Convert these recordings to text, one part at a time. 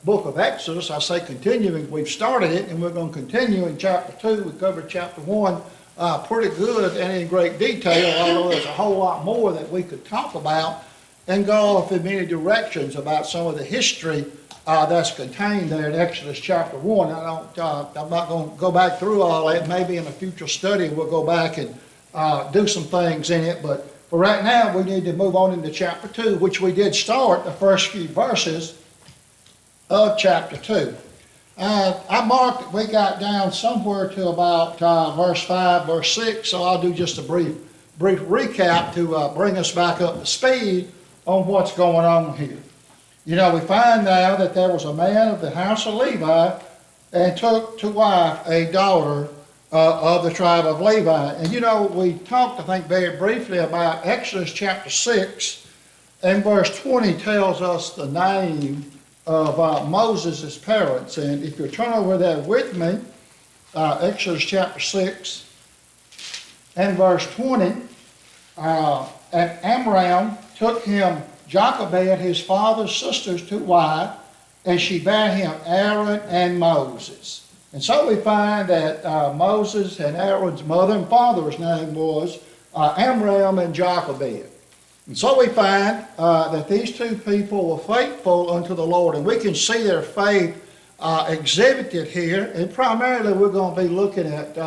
book of Exodus. I say continuing, we've started it, and we're going to continue in chapter 2. We covered chapter 1 pretty good and in great detail, although there's a whole lot more that we could talk about and go off in many directions about some of the history that's contained there in Exodus chapter 1. I'm not going to go back through all that. Maybe in a future study we'll go back and do some things in it, but for right now we need to move on into chapter 2, which we did start the first few verses of chapter 2. I marked that we got down somewhere to about verse 5, verse 6, so I'll do just a brief recap to bring us back up to speed on what's going on here. You know, we find now that there was a man of the house of Levi and took to wife a daughter of the tribe of Levi. And you know, we talked, I think, very briefly about Exodus chapter 6, and verse 20 tells us the name of Moses' parents. And if you turn over there with me, Exodus chapter 6 and verse 20, and Amram took him Jochebed, his father's sisters, to wife, and she bare him Aaron and Moses. And so we find that Moses and Aaron's mother and father's name was Amram and Jochebed. And so we find that these two people were faithful unto the Lord, and we can see their faith exhibited here. And primarily we're going to be looking at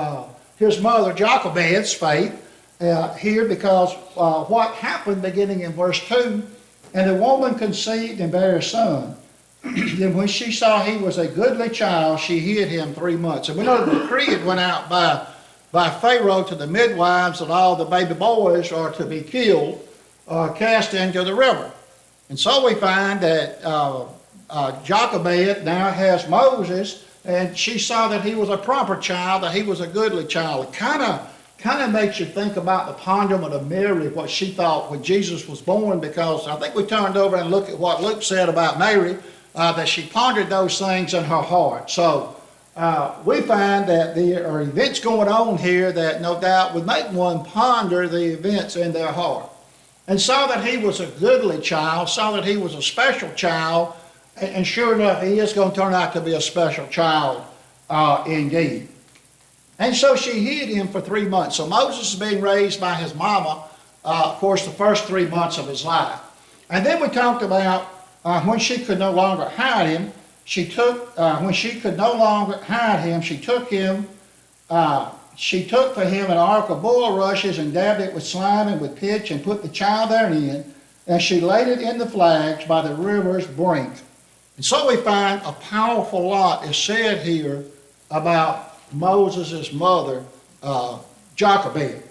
his mother Jochebed's faith here, because what happened beginning in verse 2, and the woman conceived and bare a son. And when she saw he was a goodly child, she hid him 3 months. And we know the decree had went out by Pharaoh to the midwives that all the baby boys are to be killed, cast into the river. And so we find that Jochebed now has Moses, and she saw that he was a proper child, that he was a goodly child. It kind of makes you think about the ponderment of Mary, what she thought when Jesus was born, because I think we turned over and looked at what Luke said about Mary, that she pondered those things in her heart. So we find that there are events going on here that no doubt would make one ponder the events in their heart. And saw that he was a goodly child, saw that he was a special child, and sure enough, he is going to turn out to be a special child indeed. And so she hid him for 3 months. So Moses is being raised by his mama, of course, the first 3 months of his life. And then we talked about when she could no longer hide him, she took for him an ark of bulrushes and dabbed it with slime and with pitch and put the child therein, and she laid it in the flags by the river's brink. And so we find a powerful lot is said here about Moses' mother, Jochebed.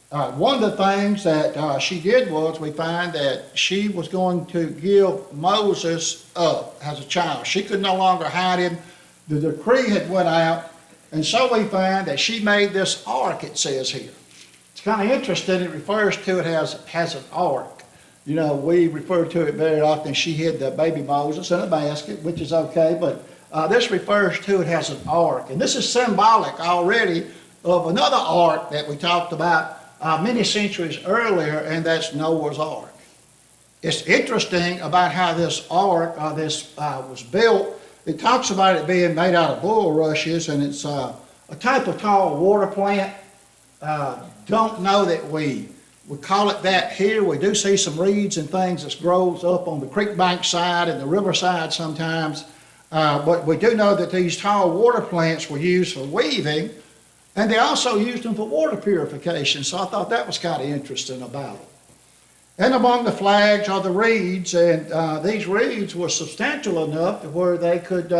One of the things that she did was we find that she was going to give Moses up as a child. She could no longer hide him. The decree had went out, and so we find that she made this ark, it says here. It's kind of interesting. It refers to it as an ark. You know, we refer to it very often. She hid the baby Moses in a basket, which is okay, but this refers to it as an ark. And this is symbolic already of another ark that we talked about many centuries earlier, and that's Noah's Ark. It's interesting about how this ark was built. It talks about it being made out of bulrushes, and it's a type of tall water plant. Don't know that we call it that here. We do see some reeds and things that grows up on the creek bank side and the river side sometimes. But we do know that these tall water plants were used for weaving, and they also used them for water purification. So I thought that was kind of interesting about it. And among the flags are the reeds, and these reeds were substantial enough to where they could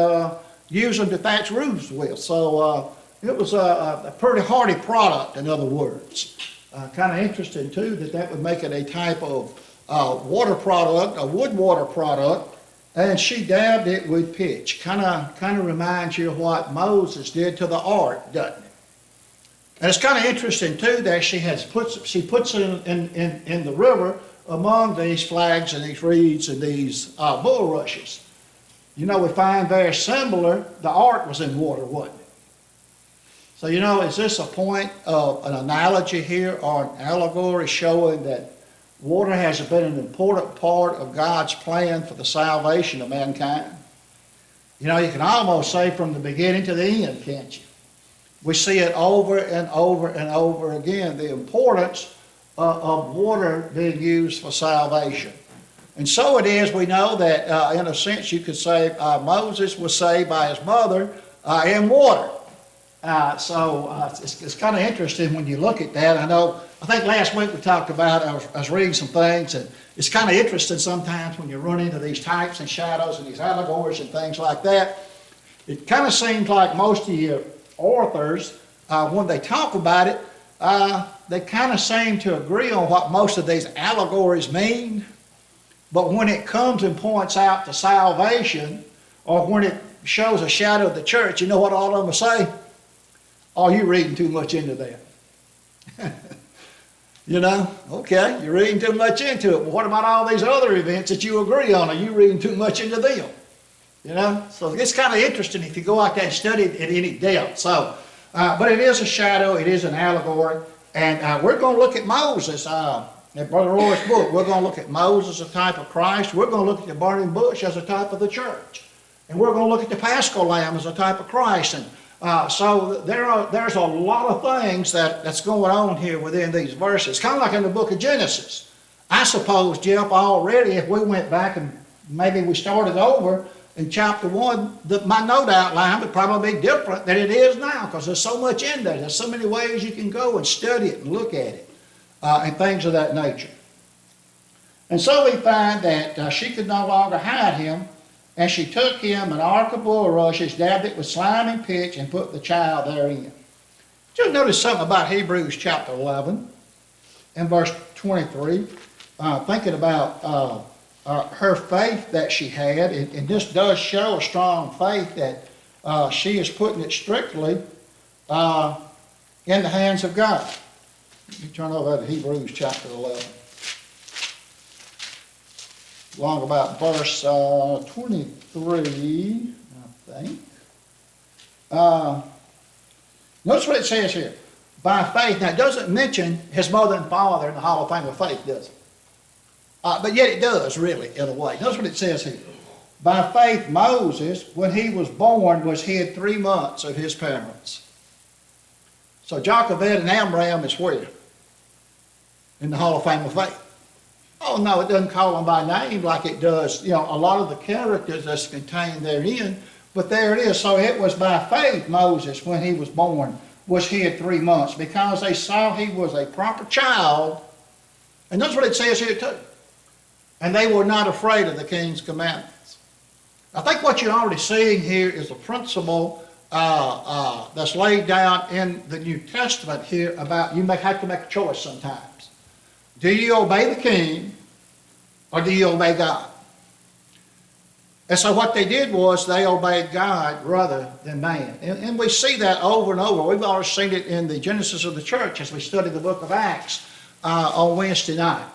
use them to thatch roofs with. So it was a pretty hardy product, in other words. Kind of interesting too that would make it a type of water product, a wood water product, and she dabbed it with pitch. Kind of reminds you of what Moses did to the ark, doesn't it? And it's kind of interesting too that she puts it in the river among these flags and these reeds and these bulrushes. You know, we find very similar, the ark was in water, wasn't it? So, you know, is this a point of an analogy here or an allegory showing that water has been an important part of God's plan for the salvation of mankind? You know, you can almost say from the beginning to the end, can't you? We see it over and over and over again, the importance of water being used for salvation. And so it is, we know that in a sense you could say Moses was saved by his mother in water. It's kind of interesting when you look at that. I think last week we talked about, I was reading some things, and it's kind of interesting sometimes when you run into these types and shadows and these allegories and things like that. It kind of seems like most of your authors, when they talk about it, they kind of seem to agree on what most of these allegories mean. But when it comes and points out to salvation, or when it shows a shadow of the church, you know what all of them will say? Oh, you're reading too much into that. You know, okay, you're reading too much into it. Well, what about all these other events that you agree on? Are you reading too much into them? You know, so it's kind of interesting if you go out there and study it in any depth. But it is a shadow, it is an allegory, and we're going to look at Moses. In Brother Roy's book, we're going to look at Moses as a type of Christ. We're going to look at the burning bush as a type of the church. And we're going to look at the Paschal Lamb as a type of Christ. And so there's a lot of things that's going on here within these verses. Kind of like in the book of Genesis. I suppose, Jeff, already if we went back and maybe we started over in chapter 1, my note outline would probably be different than it is now because there's so much in there. There's so many ways you can go and study it and look at it and things of that nature. And so we find that she could no longer hide him. And she took him an ark of bulrushes, dabbed it with slime and pitch, and put the child therein. Just notice something about Hebrews chapter 11 and verse 23. Thinking about her faith that she had, and this does show a strong faith that she is putting it strictly in the hands of God. Let me turn over to Hebrews chapter 11. Along about verse 23, I think. Notice what it says here. By faith. Now, it doesn't mention his mother and father in the Hall of Fame of Faith, does it? But yet it does, really, in a way. Notice what it says here. By faith, Moses, when he was born, was hid 3 months of his parents. So Jochebed and Amram is where? In the Hall of Fame of Faith. Oh, no, it doesn't call them by name like it does, a lot of the characters that's contained therein. But there it is. So it was by faith Moses, when he was born, was hid 3 months because they saw he was a proper child. And that's what it says here too. And they were not afraid of the king's commandments. I think what you're already seeing here is a principle that's laid down in the New Testament here about you may have to make a choice sometimes. Do you obey the king or do you obey God? And so what they did was they obeyed God rather than man. And we see that over and over. We've already seen it in the Genesis of the church as we study the book of Acts on Wednesday night.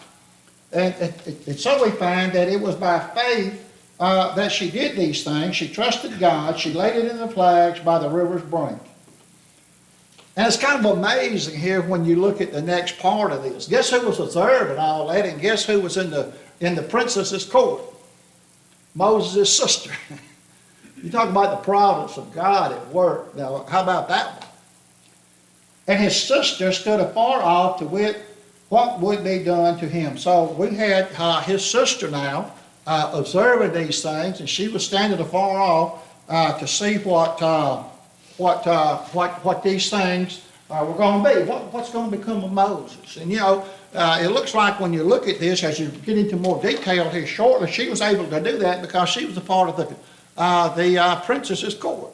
And so we find that it was by faith that she did these things. She trusted God. She laid it in the flags by the river's brink. And it's kind of amazing here when you look at the next part of this. Guess who was observing all that, and guess who was in the princess's court? Moses' sister. You talk about the providence of God at work. Now, how about that one? And his sister stood afar off to wit what would be done to him. So we had his sister now observing these things, and she was standing afar off to see what these things were going to be. What's going to become of Moses? And it looks like when you look at this, as you get into more detail here shortly, she was able to do that because she was a part of the princess's court,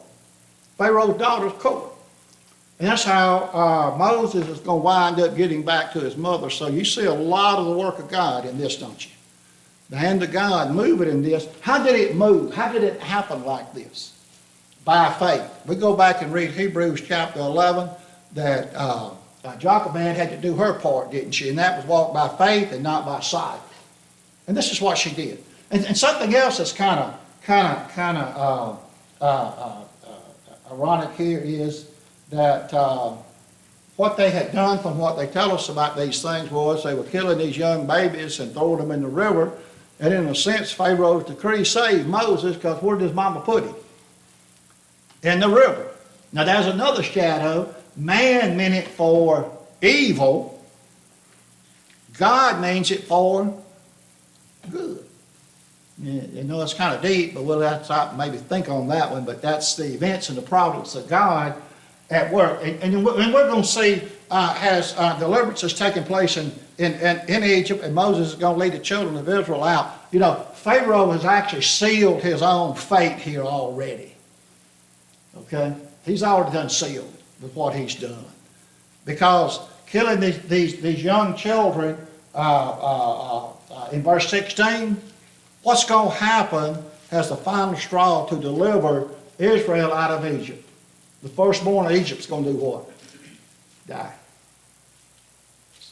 Pharaoh's daughter's court. And that's how Moses is going to wind up getting back to his mother. So you see a lot of the work of God in this, don't you? The hand of God moving in this. How did it move? How did it happen like this? By faith. We go back and read Hebrews chapter 11 that Jochebed had to do her part, didn't she? And that was walk by faith and not by sight. And this is what she did. And something else that's kind of ironic here is that what they had done from what they tell us about these things was they were killing these young babies and throwing them in the river. And in a sense, Pharaoh's decree saved Moses because where does Mama put him? in the river. Now there's another shadow. Man meant it for evil. God means it for good. You know, it's kind of deep, but we'll have to maybe think on that one. But that's the events and the providence of God at work. And we're going to see as deliverance is taking place in Egypt, and Moses is going to lead the children of Israel out. You know, Pharaoh has actually sealed his own fate here already. Okay? He's already done sealed with what he's done. Because killing these young children, in verse 16, what's going to happen as the final straw to deliver Israel out of Egypt? The firstborn of Egypt's going to do what? Die.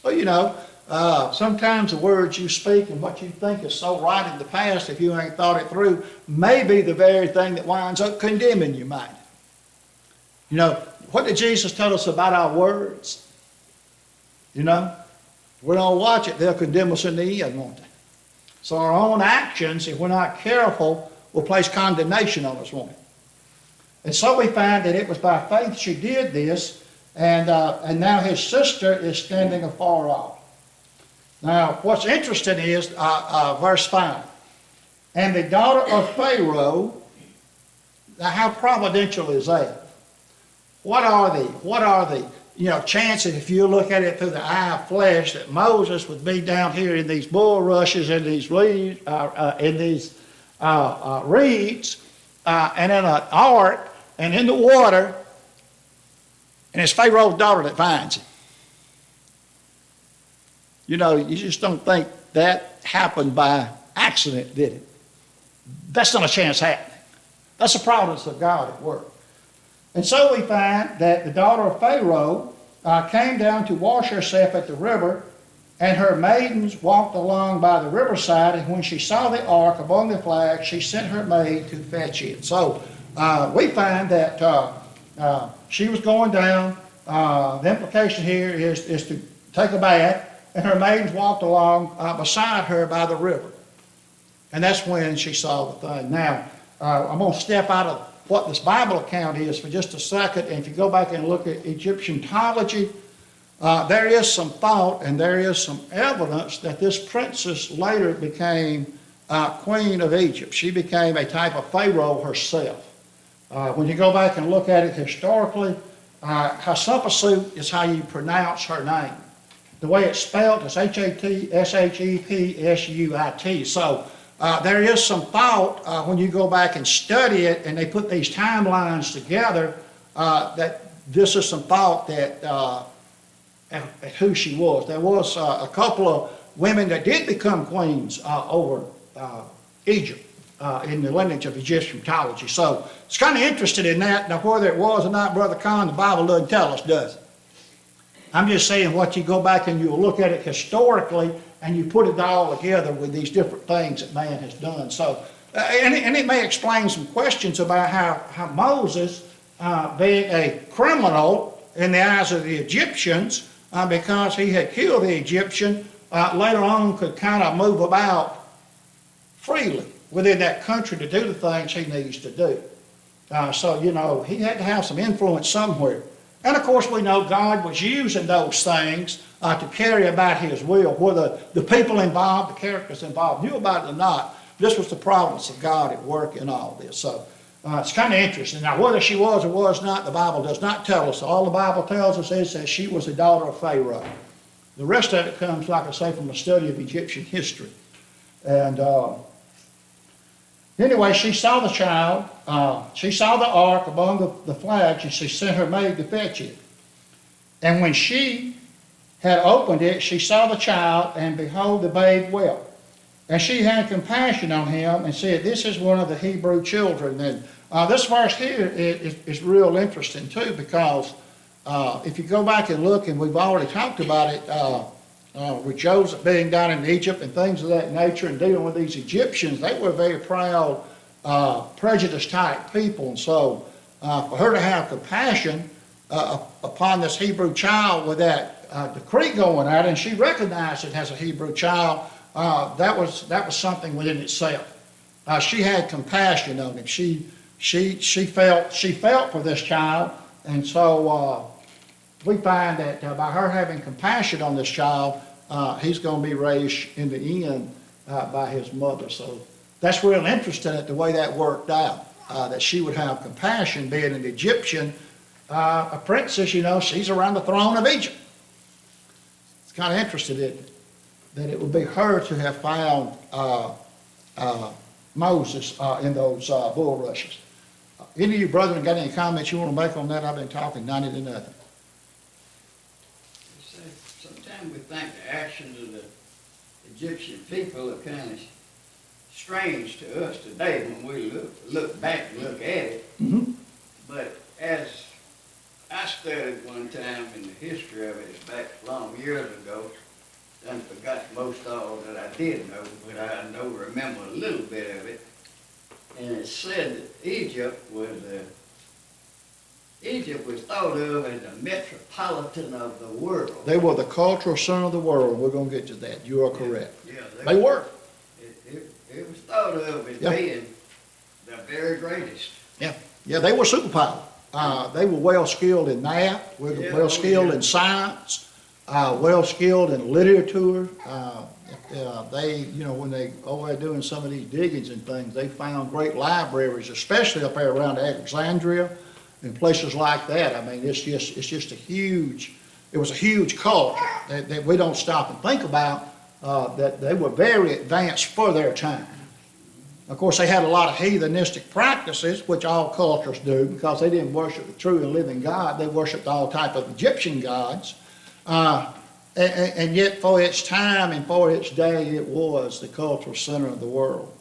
So, you know, sometimes the words you speak and what you think is so right in the past, if you ain't thought it through, may be the very thing that winds up condemning you, might. You know, what did Jesus tell us about our words? You know, if we don't watch it, they'll condemn us in the end, won't they? So our own actions, if we're not careful, will place condemnation on us, won't it? And so we find that it was by faith she did this, and now his sister is standing afar off. Now, what's interesting is verse 5. And the daughter of Pharaoh, now how providential is that? What are the chances, if you look at it through the eye of flesh, that Moses would be down here in these bulrushes and these leaves, in these reeds, and in an ark, and in the water, and it's Pharaoh's daughter that finds him. You know, you just don't think that happened by accident, did it? That's not a chance happening. That's the providence of God at work. And so we find that the daughter of Pharaoh came down to wash herself at the river, and her maidens walked along by the riverside, and when she saw the ark among the flags, she sent her maid to fetch it. So we find that she was going down. The implication here is to take a bath, and her maidens walked along beside her by the river. And that's when she saw the thing. Now, I'm going to step out of what this Bible account is for just a second, and if you go back and look at Egyptology, there is some thought and there is some evidence that this princess later became queen of Egypt. She became a type of Pharaoh herself. When you go back and look at it historically, Hatshepsut is how you pronounce her name. The way it's spelled is Hatshepsut. So there is some thought when you go back and study it, and they put these timelines together, that this is some thought that at who she was. There was a couple of women that did become queens over Egypt in the lineage of Egyptology. So it's kind of interested in that. Now, whether it was or not, Brother Con, the Bible doesn't tell us, does it? I'm just saying what you go back and you look at it historically, and you put it all together with these different things that man has done. So, and it may explain some questions about how Moses, being a criminal in the eyes of the Egyptians, because he had killed the Egyptian, later on could kind of move about freely within that country to do the things he needs to do. So, you know, he had to have some influence somewhere. And of course, we know God was using those things to carry about his will. Whether the people involved, the characters involved knew about it or not, this was the providence of God at work in all this. So it's kind of interesting. Now, whether she was or was not, the Bible does not tell us. All the Bible tells us is that she was the daughter of Pharaoh. The rest of it comes, like I say, from a study of Egyptian history. And anyway, she saw the child. She saw the ark among the flags, and she sent her maid to fetch it. And when she had opened it, she saw the child, and behold, the babe wept. And she had compassion on him and said, "This is one of the Hebrew children." And this verse here is real interesting too, because if you go back and look, and we've already talked about it, with Joseph being down in Egypt and things of that nature, and dealing with these Egyptians, they were very proud, prejudiced type people. And so for her to have compassion upon this Hebrew child with that decree going out, and she recognized it as a Hebrew child, that was something within itself. She had compassion on him. She she felt for this child, and so we find that by her having compassion on this child, he's going to be raised in the end by his mother. So that's real interesting at the way that worked out, that she would have compassion, being an Egyptian, a princess, she's around the throne of Egypt. It's kind of interesting, isn't it? That it would be her to have found Moses in those bulrushes. Any of you brethren got any comments you want to make on that? I've been talking 90 to nothing. Sometimes we think the actions of the Egyptian people are kind of strange to us today when we look back and look at it. Mm-hmm. But as I studied one time in the history of it, it's back long years ago, and forgot most all that I did know, but I remember a little bit of it. And it said that Egypt was thought of as the metropolitan of the world. They were the cultural center of the world. We're going to get to that. You are correct. Yeah, They were. It was thought of as being the very greatest. Yeah, they were superpower. They were well skilled in math, well skilled in science, well skilled in literature. They, when they over there doing some of these diggings and things, they found great libraries, especially up there around Alexandria and places like that. I mean, it's just it was a huge culture that we don't stop and think about, that they were very advanced for their time. Of course, they had a lot of heathenistic practices, which all cultures do, because they didn't worship the true and living God. They worshiped all type of Egyptian gods. And yet for its time and for its day, it was the cultural center of the world.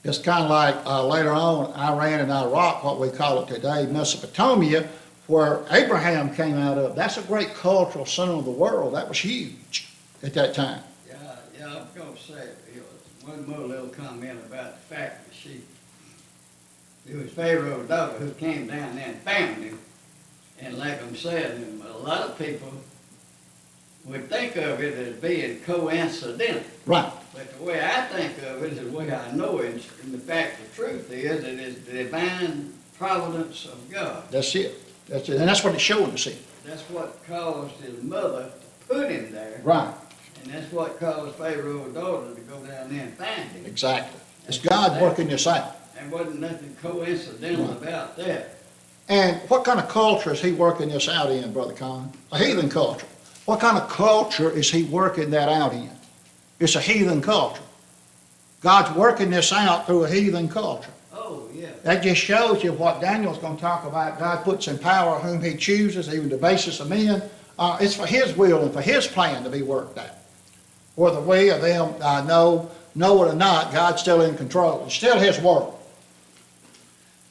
It's kind of like later on, Iran and Iraq, what we call it today, Mesopotamia, where Abraham came out of. That's a great cultural center of the world. That was huge at that time. Yeah, I was going to say, one more little comment about the fact that it was Pharaoh's daughter who came down there and found him. And like I'm saying, a lot of people would think of it as being coincidental. Right. But the way I think of it is the way I know it, and the fact, the truth is, it is the divine providence of God. That's it. And that's what it's showing us here. That's what caused his mother to put him there. Right. And that's what caused Pharaoh's daughter to go down there and find him. Exactly. It's God working this out. There wasn't nothing coincidental about that. And what kind of culture is he working this out in, Brother Con? A heathen culture. What kind of culture is he working that out in? It's a heathen culture. God's working this out through a heathen culture. Oh, yeah. That just shows you what Daniel's going to talk about. God puts in power whom he chooses, even the basis of men. It's for his will and for his plan to be worked out. Whether we or them know it or not, God's still in control. It's still his world.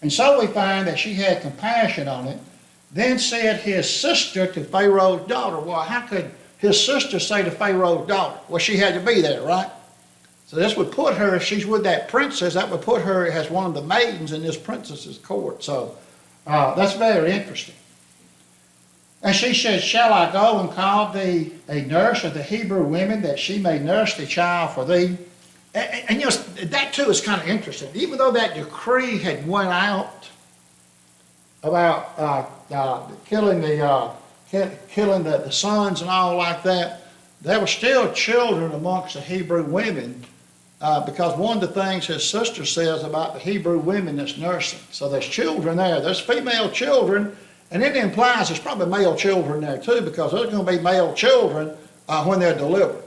And so we find that she had compassion on it. Then said his sister to Pharaoh's daughter. Well, how could his sister say to Pharaoh's daughter? Well, she had to be there, right? So this would put her, if she's with that princess, that would put her as one of the maidens in this princess's court. So that's very interesting. And she said, shall I go and call thee a nurse of the Hebrew women, that she may nurse the child for thee? And that too is kind of interesting. Even though that decree had went out about killing the sons and all like that, there were still children amongst the Hebrew women, because one of the things his sister says about the Hebrew women that's nursing. So there's children there. There's female children, and it implies there's probably male children there too, because there's going to be male children when they're delivered.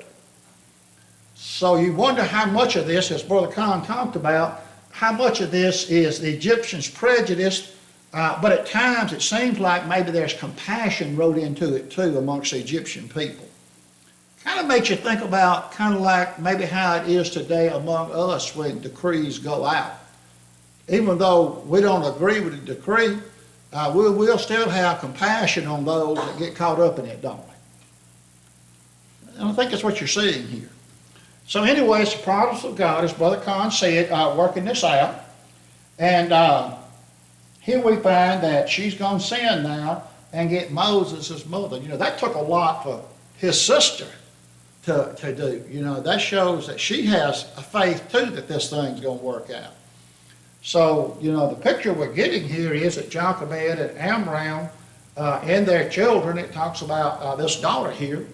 So you wonder how much of this, as Brother Con talked about, how much of this is the Egyptians' prejudice, but at times it seems like maybe there's compassion wrote into it too amongst the Egyptian people. Kind of makes you think about kind of like maybe how it is today among us when decrees go out. Even though we don't agree with the decree, we'll still have compassion on those that get caught up in it, don't we? And I think that's what you're seeing here. So anyway, it's the providence of God, as Brother Con said, working this out. And here we find that she's going to sin now and get Moses' mother. That took a lot for his sister to do. That shows that she has a faith too that this thing's going to work out. So, the picture we're getting here is that Jochebed and Amram and their children, it talks about this daughter here,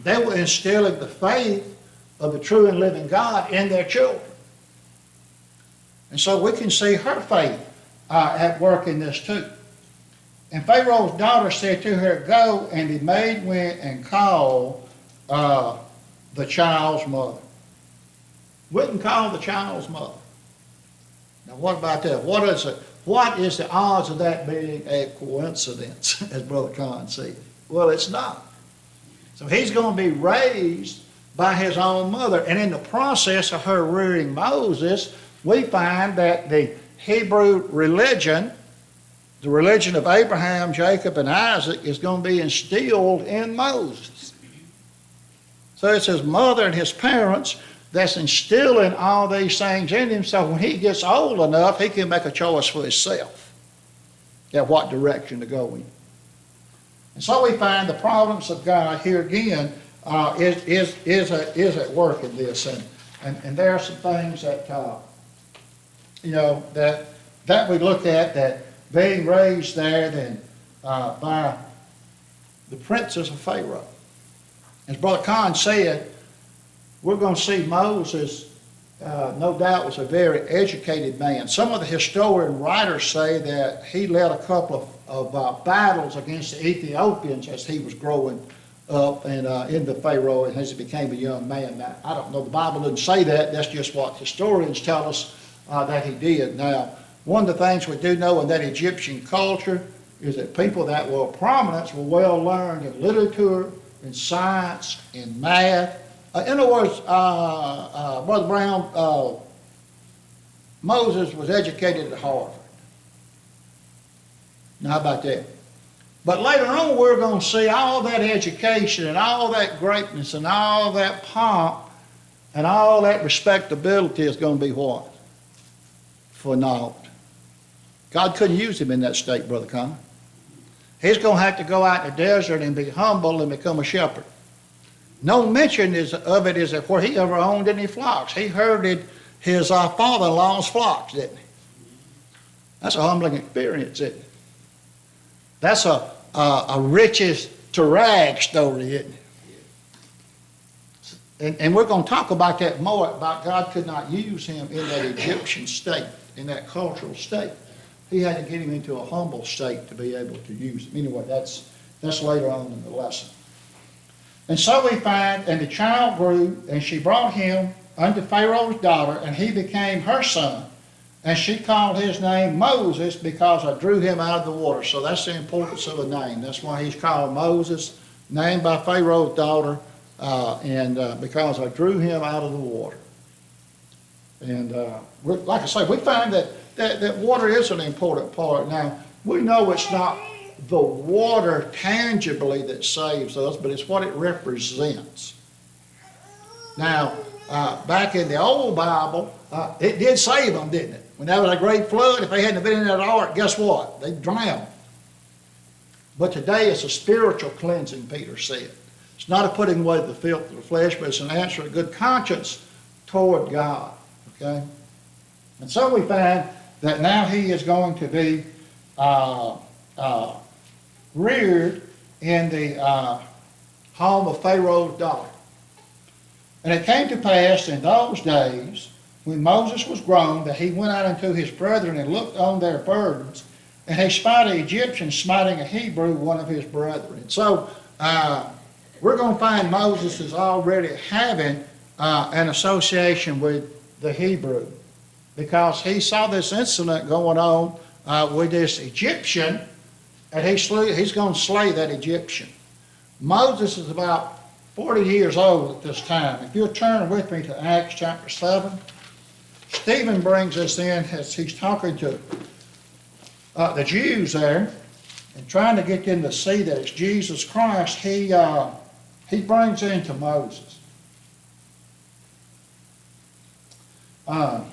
they were instilling the faith of the true and living God in their children. And so we can see her faith at work in this too. And Pharaoh's daughter said to her, "Go," and the maid went and called the child's mother. Went and called the child's mother. Now what about that? What is the odds of that being a coincidence, as Brother Con said? Well, it's not. So he's going to be raised by his own mother. And in the process of her rearing Moses, we find that the Hebrew religion, the religion of Abraham, Jacob, and Isaac, is going to be instilled in Moses. So it's his mother and his parents that's instilling all these things in him, so when he gets old enough, he can make a choice for himself at what direction to go in. And so we find the providence of God here again is at work in this, and there are some things that that we look at, that being raised there then by the princes of Pharaoh. As Brother Con said, we're going to see Moses, no doubt, was a very educated man. Some of the historian writers say that he led a couple of battles against the Ethiopians as he was growing up and into Pharaoh and as he became a young man. Now, I don't know, the Bible doesn't say that. That's just what historians tell us that he did. Now, one of the things we do know in that Egyptian culture is that people that were of prominence were well learned in literature, in science, in math. In other words, Brother Brown, Moses was educated at Harvard. Now, how about that? But later on, we're going to see all that education and all that greatness and all that pomp and all that respectability is going to be what? For naught. God couldn't use him in that state, Brother Connor. He's going to have to go out in the desert and be humble and become a shepherd. No mention of it is where he ever owned any flocks. He herded his father-in-law's flocks, didn't he? That's a humbling experience, isn't it? That's a riches to rags story, isn't it? And we're going to talk about that more, about God could not use him in that Egyptian state, in that cultural state. He had to get him into a humble state to be able to use him. Anyway, that's later on in the lesson. And so we find, and the child grew, and she brought him unto Pharaoh's daughter, and he became her son. And she called his name Moses, because I drew him out of the water. So that's the importance of a name. That's why he's called Moses, named by Pharaoh's daughter, because I drew him out of the water. And like I say, we find that water is an important part. Now, we know it's not the water tangibly that saves us, but it's what it represents. Now, back in the old Bible, it did save them, didn't it? When there was a great flood, if they hadn't been in that ark, guess what? They'd drown. But today it's a spiritual cleansing, Peter said. It's not a putting away the filth of the flesh, but it's an answer of good conscience toward God. Okay? And so we find that now he is going to be reared in the home of Pharaoh's daughter. And it came to pass in those days, when Moses was grown, that he went out unto his brethren and looked on their burdens, and he spied an Egyptian smiting a Hebrew, one of his brethren. So we're going to find Moses is already having an association with the Hebrew, because he saw this incident going on with this Egyptian, and he's going to slay that Egyptian. Moses is about 40 years old at this time. If you'll turn with me to Acts chapter 7, Stephen brings us in as he's talking to the Jews there and trying to get them to see that it's Jesus Christ. He brings into Moses. I'm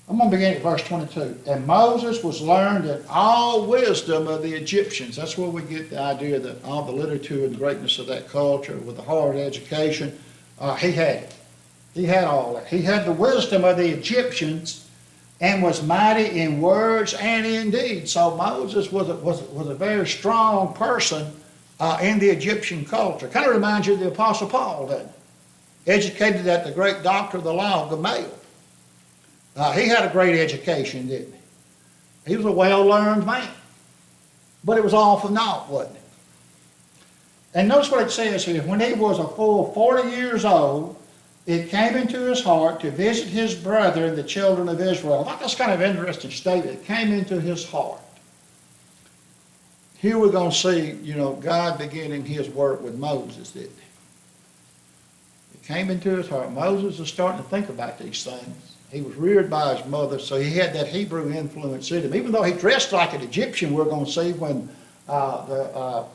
going to begin at verse 22. And Moses was learned in all wisdom of the Egyptians. That's where we get the idea that all the literature and greatness of that culture with the hard education, he had it. He had all that. He had the wisdom of the Egyptians and was mighty in words and in deeds. So Moses was a very strong person in the Egyptian culture. Kind of reminds you of the Apostle Paul, doesn't it? Educated at the great doctor of the law, Gamaliel. He had a great education, didn't he? He was a well-learned man. But it was all for naught, wasn't it? And notice what it says here. When he was a full 40 years old, it came into his heart to visit his brethren, the children of Israel. I thought that's kind of an interesting statement. It came into his heart. Here we're going to see, God beginning his work with Moses, didn't he? It came into his heart. Moses is starting to think about these things. He was reared by his mother, so he had that Hebrew influence in him. Even though he dressed like an Egyptian, we're going to see when the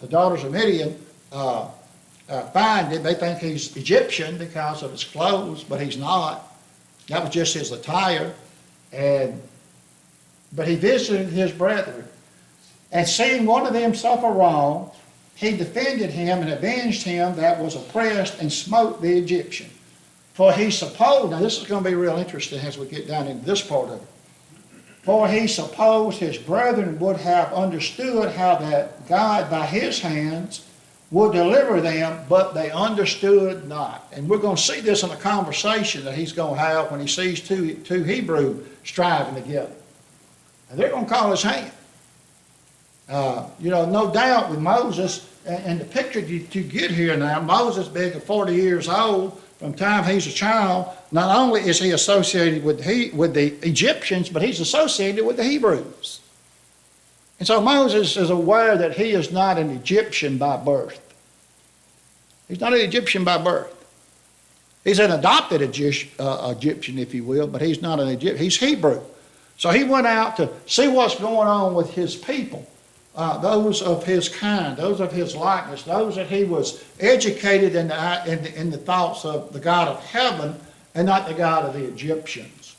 daughters of Midian find him, they think he's Egyptian because of his clothes, but he's not. That was just his attire. But he visited his brethren, and seeing one of them suffer wrong, he defended him and avenged him that was oppressed and smote the Egyptian. For he supposed, now this is going to be real interesting as we get down into this part of it. For he supposed his brethren would have understood how that God by his hands would deliver them, but they understood not. And we're going to see this in a conversation that he's going to have when he sees two Hebrews striving together. And they're going to call his hand. No doubt with Moses, and the picture you get here now, Moses being 40 years old, from the time he's a child, not only is he associated with the Egyptians, but he's associated with the Hebrews. And so Moses is aware that he is not an Egyptian by birth. He's not an Egyptian by birth. He's an adopted Egyptian, if you will, but he's not an Egyptian. He's Hebrew. So he went out to see what's going on with his people. Those of his kind, those of his likeness, those that he was educated in the thoughts of the God of heaven and not the God of the Egyptians.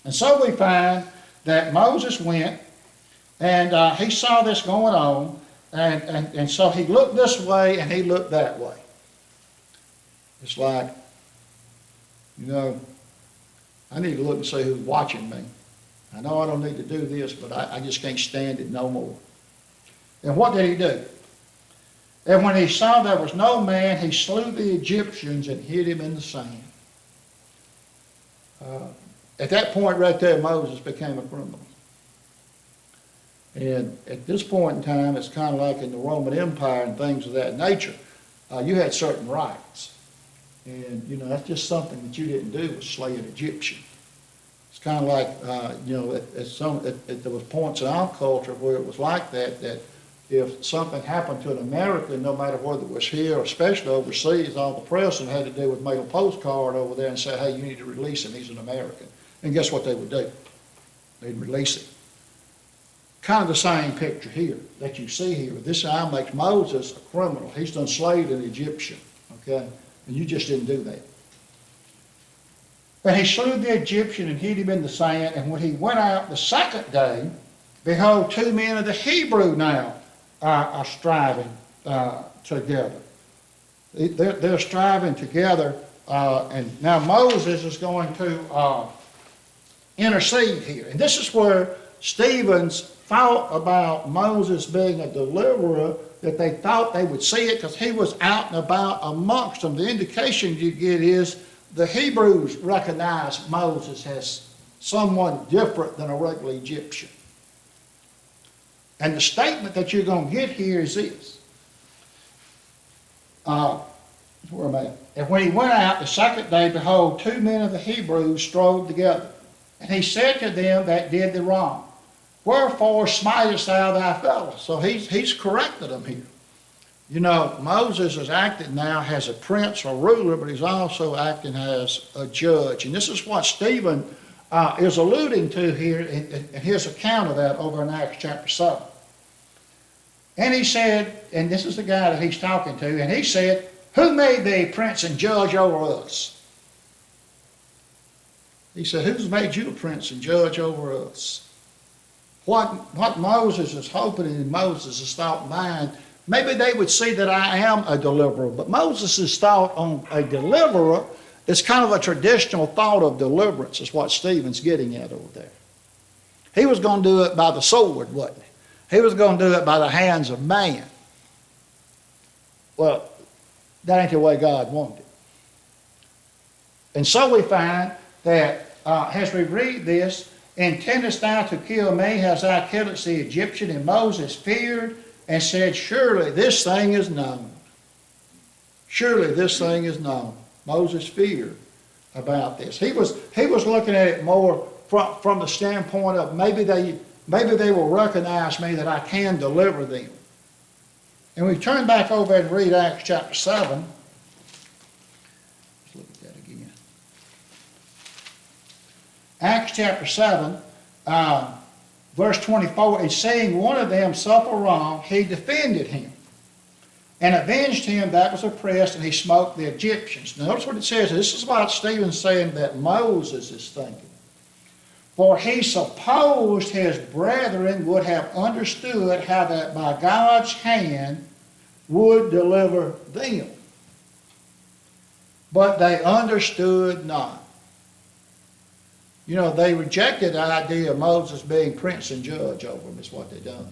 And so we find that Moses went and he saw this going on, and so he looked this way and he looked that way. It's like, I need to look and see who's watching me. I know I don't need to do this, but I just can't stand it no more. And what did he do? And when he saw there was no man, he slew the Egyptians and hid him in the sand. At that point right there, Moses became a criminal. And at this point in time, it's kind of like in the Roman Empire and things of that nature. You had certain rights. And, that's just something that you didn't do was slay an Egyptian. It's kind of like, there was points in our culture where it was like that if something happened to an American, no matter whether it was here or especially overseas, all the president had to do was make a postcard over there and say, hey, you need to release him, he's an American. And guess what they would do? They'd release him. Kind of the same picture here that you see here. This guy makes Moses a criminal. He's done slayed an Egyptian, okay? And you just didn't do that. But he slew the Egyptian and hid him in the sand, and when he went out the second day, behold, two men of the Hebrew now are striving together. They're striving together, and now Moses is going to intercede here. And this is where Stephen's thought about Moses being a deliverer, that they thought they would see it because he was out and about amongst them. The indication you get is the Hebrews recognized Moses as someone different than a regular Egyptian. And the statement that you're going to get here is this. Where am I? And when he went out the second day, behold, two men of the Hebrews strove together. And he said to them that did the wrong, wherefore smitest thou thy fellow? So he's corrected them here. Moses is acting now as a prince or ruler, but he's also acting as a judge. And this is what Stephen is alluding to here in his account of that over in Acts chapter 7. And he said, and this is the guy that he's talking to, and he said, who made thee prince and judge over us? He said, who's made you a prince and judge over us? What Moses is hoping in Moses' thought and mind maybe they would see that I am a deliverer. But Moses' thought on a deliverer is kind of a traditional thought of deliverance, is what Stephen's getting at over there. He was going to do it by the sword, wasn't he? He was going to do it by the hands of man. Well, that ain't the way God wanted it. And so we find that as we read this, intendest thou to kill me as thou killedst the Egyptian? And Moses feared and said, surely this thing is known. Surely this thing is known. Moses feared about this. He was looking at it more from the standpoint of maybe they will recognize me, that I can deliver them. And we turn back over and read Acts chapter 7. Let's look at that again. Acts chapter 7, verse 24, and seeing one of them suffer wrong, he defended him and avenged him that was oppressed, and he smote the Egyptians. Now notice what it says. This is what Stephen's saying that Moses is thinking. For he supposed his brethren would have understood how that by God's hand would deliver them. But they understood not. You know, they rejected the idea of Moses being prince and judge over them, is what they done.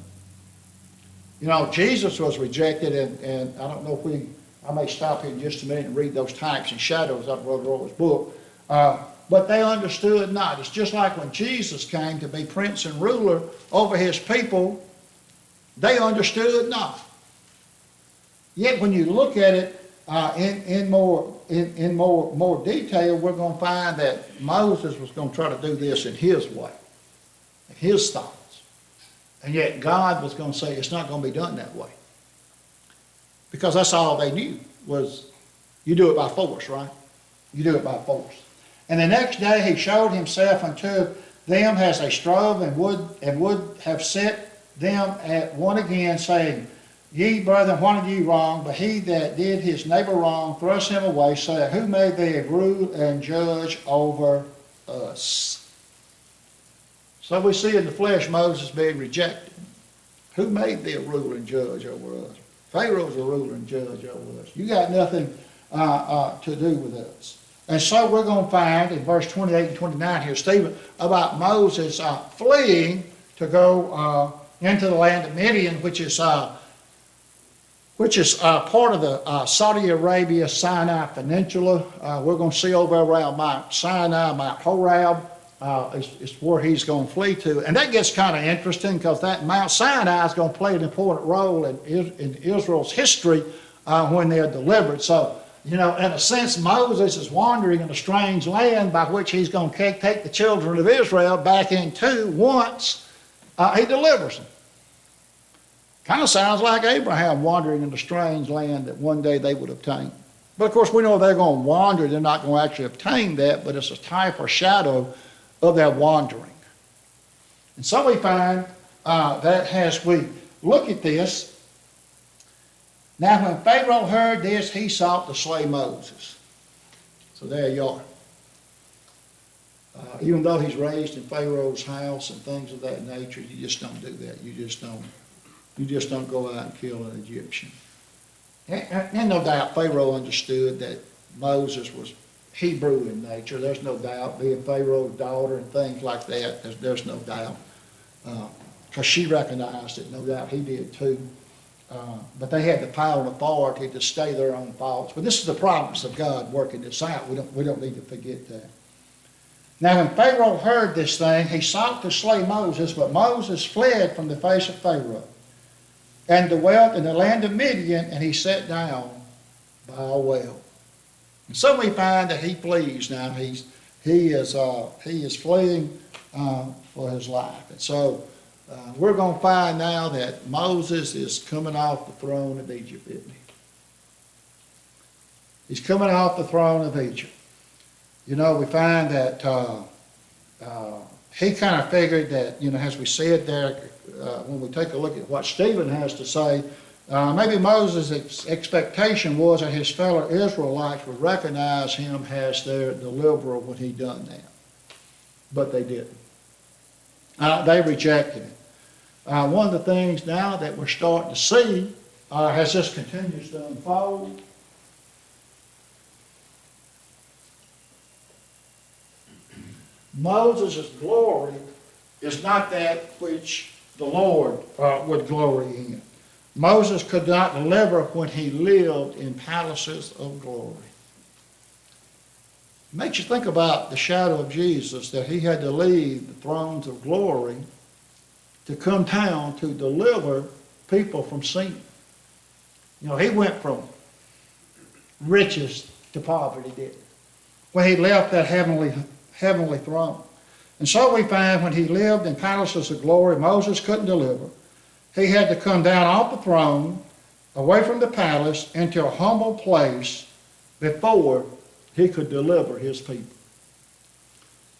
You know, Jesus was rejected, and I don't know if I may stop here in just a minute and read those types and shadows out of Brother Roy's book. But they understood not. It's just like when Jesus came to be prince and ruler over his people, they understood not. Yet when you look at it in more detail, we're going to find that Moses was going to try to do this in his way, in his thoughts. And yet God was going to say it's not going to be done that way. Because that's all they knew was you do it by force, right? You do it by force. And the next day he showed himself unto them as they strove, and would have set them at one again, saying, Ye brethren, what did ye wrong? But he that did his neighbor wrong thrust him away, saying, Who made thee rule and judge over us? So we see in the flesh Moses being rejected. Who made thee a ruler and judge over us? Pharaoh's a ruler and judge over us. You got nothing to do with us. And so we're going to find in verse 28 and 29 here, Stephen, about Moses fleeing to go into the land of Midian, which is part of the Saudi Arabia Sinai Peninsula. We're going to see over around Mount Sinai, Mount Horeb, is where he's going to flee to. And that gets kind of interesting because that Mount Sinai is going to play an important role in Israel's history when they're delivered. So, you know, in a sense, Moses is wandering in a strange land by which he's going to take the children of Israel back into once he delivers them. Kind of sounds like Abraham wandering in a strange land that one day they would obtain. But of course, we know they're going to wander. They're not going to actually obtain that, but it's a type or shadow of their wandering. And so we find that as we look at this, now when Pharaoh heard this, he sought to slay Moses. So there you are. Even though he's raised in Pharaoh's house and things of that nature, you just don't do that. You just don't go out and kill an Egyptian. And no doubt Pharaoh understood that Moses was Hebrew in nature. There's no doubt, being Pharaoh's daughter and things like that, there's no doubt. Because she recognized it, no doubt he did too. But they had the power and authority to stay their own faults. But this is the promise of God working this out. We don't need to forget that. Now when Pharaoh heard this thing, he sought to slay Moses, but Moses fled from the face of Pharaoh and dwelt in the land of Midian, and he sat down by a well. And so we find that he flees now. He is fleeing for his life. And so we're going to find now that Moses is coming off the throne of Egypt, isn't he? He's coming off the throne of Egypt. You know, we find that he kind of figured that, you know, as we said there, when we take a look at what Stephen has to say, maybe Moses' expectation was that his fellow Israelites would recognize him as their deliverer when he done that. But they didn't. They rejected him. One of the things now that we're starting to see as this continues to unfold. Moses' glory is not that which the Lord would glory in. Moses could not deliver when he lived in palaces of glory. Makes you think about the shadow of Jesus, that he had to leave the thrones of glory to come down to deliver people from sin. You know, he went from riches to poverty, didn't he? When he left that heavenly throne. And so we find when he lived in palaces of glory, Moses couldn't deliver. He had to come down off the throne, away from the palace, into a humble place before he could deliver his people.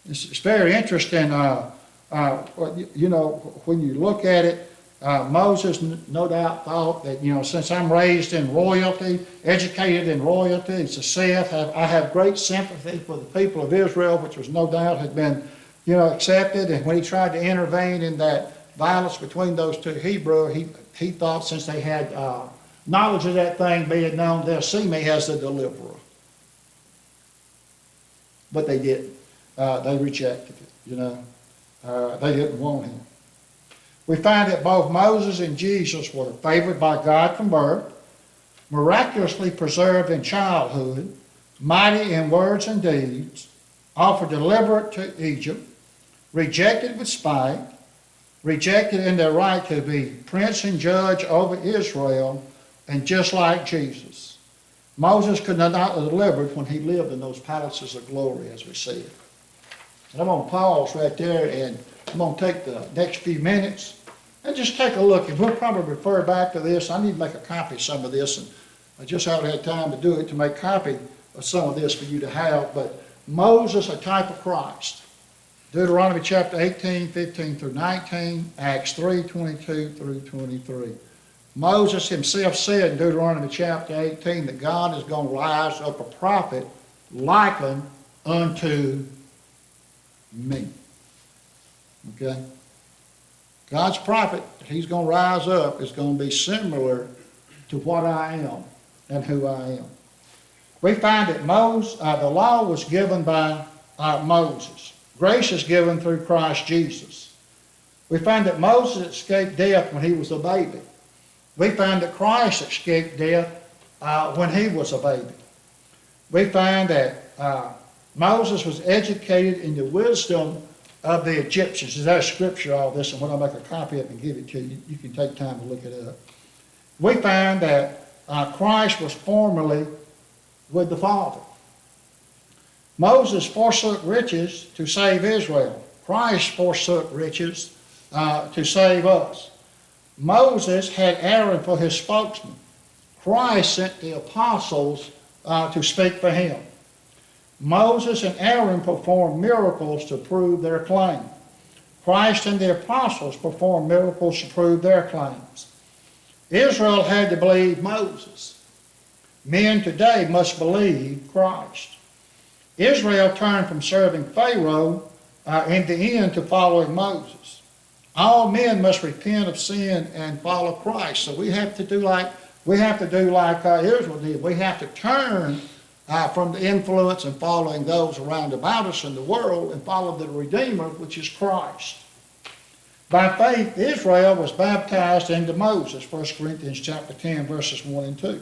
It's very interesting, you know, when you look at it, Moses no doubt thought that, you know, since I'm raised in royalty, educated in royalty, it's a Seth, I have great sympathy for the people of Israel, which was no doubt had been, you know, accepted. And when he tried to intervene in that violence between those two Hebrews, he thought since they had knowledge of that thing being known, they'll see me as the deliverer. But they didn't. They rejected it, you know. They didn't want him. We find that both Moses and Jesus were favored by God from birth, miraculously preserved in childhood, mighty in words and deeds, offered deliverance to Egypt, rejected with spite, rejected in their right to be prince and judge over Israel, and just like Jesus. Moses could not have delivered when he lived in those palaces of glory, as we see it. And I'm going to pause right there, and I'm going to take the next few minutes and just take a look. And we'll probably refer back to this. I need to make a copy of some of this, and I just haven't had time to do it, to make a copy of some of this for you to have. But Moses, a type of Christ. Deuteronomy chapter 18, 15 through 19, Acts 3, 22 through 23. Moses himself said in Deuteronomy chapter 18 that God is going to rise up a prophet likened unto me. Okay? God's prophet, he's going to rise up, is going to be similar to what I am and who I am. We find that the law was given by Moses. Grace is given through Christ Jesus. We find that Moses escaped death when he was a baby. We find that Christ escaped death when he was a baby. We find that Moses was educated in the wisdom of the Egyptians. There's scripture, all this, and when I make a copy of it and give it to you, you can take time to look it up. We find that Christ was formerly with the Father. Moses forsook riches to save Israel. Christ forsook riches to save us. Moses had Aaron for his spokesman. Christ sent the apostles to speak for him. Moses and Aaron performed miracles to prove their claim. Christ and the apostles performed miracles to prove their claims. Israel had to believe Moses. Men today must believe Christ. Israel turned from serving Pharaoh in the end to following Moses. All men must repent of sin and follow Christ. So we have to do like Israel did. We have to turn from the influence and following those around about us in the world and follow the Redeemer, which is Christ. By faith, Israel was baptized into Moses, 1 Corinthians chapter 10, verses 1 and 2.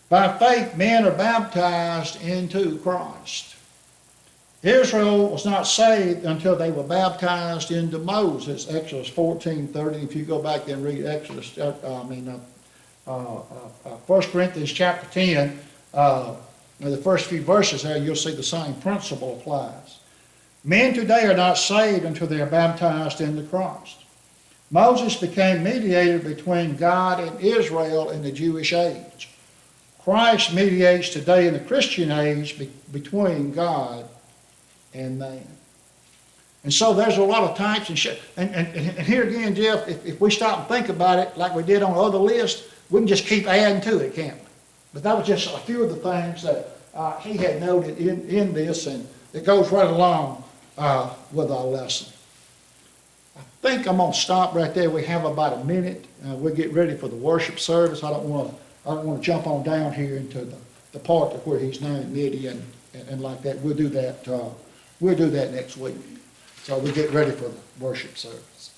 By faith, men are baptized into Christ. Israel was not saved until they were baptized into Moses, Exodus 14:30. If you go back and read 1 Corinthians chapter 10, the first few verses there, you'll see the same principle applies. Men today are not saved until they are baptized into Christ. Moses became mediator between God and Israel in the Jewish age. Christ mediates today in the Christian age between God and man. And so there's a lot of types and here again, Jeff, if we stop and think about it like we did on other lists, we can just keep adding to it, can't we? But that was just a few of the things that he had noted in this, and it goes right along with our lesson. I think I'm gonna stop right there. We have about a minute. We'll get ready for the worship service. I don't wanna jump on down here into the part of where he's naming Mitty and like that. We'll do that next week. So we'll get ready for the worship service.